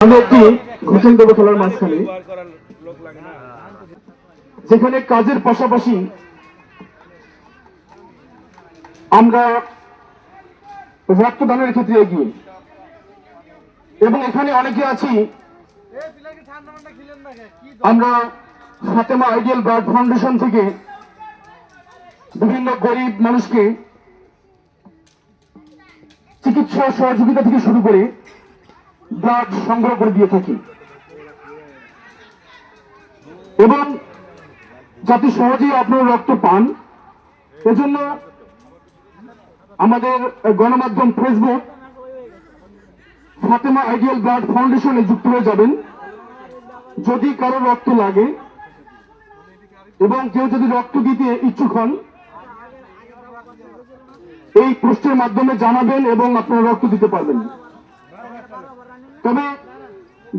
আমরা একটি ঘোষণ দেবো খেলার মাঝখানে, যেখানে কাজের পাশাপাশি আমরা রক্তদানের ক্ষেত্রে এগিয়ে, এবং এখানে অনেকে আছি আমরা ফাতেমা আইডিয়াল ব্লাড ফাউন্ডেশন থেকে বিভিন্ন গরিব মানুষকে চিকিৎসা সহযোগিতা থেকে শুরু করে ব্লাড সংগ্রহ করে দিয়ে থাকি, এবং যাতে সহজেই আপনারা রক্ত পান এজন্য আমাদের গণমাধ্যম ফেসবুক ফাতেমা আইডিয়াল ব্লাড ফাউন্ডেশনে যুক্ত হয়ে যাবেন। যদি কারো রক্ত লাগে এবং কেউ যদি রক্ত দিতে ইচ্ছুক হন, এই পোস্টের মাধ্যমে জানাবেন এবং আপনারা রক্ত দিতে পারবেন। তবে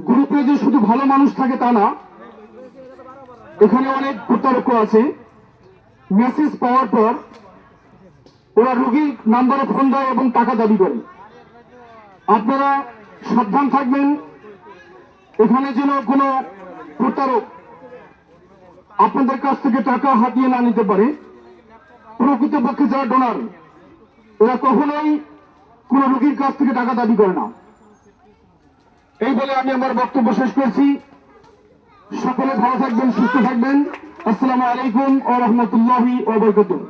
গ্রুপে যে শুধু ভালো মানুষ থাকে তা না, এখানে অনেক প্রতারক আছে। মেসেজ পাওয়ার পর ওরা রোগীর নাম্বারে ফোন দেয় এবং টাকা দাবি করে। আপনারা সাবধান থাকবেন, এখানে যেন কোনো প্রতারক আপনাদের কাছ থেকে টাকা হাতিয়ে না নিতে পারে। প্রকৃতপক্ষে যারা ডোনার এরা কখনোই কোনো রোগীর কাছ থেকে টাকা দাবি করে না। এই বলে আমি আমার বক্তব্য শেষ করছি। সকলে ভালো থাকবেন, সুস্থ থাকবেন। আসসালামু আলাইকুম ওয়া রাহমাতুল্লাহি ওয়া বারাকাতুহু।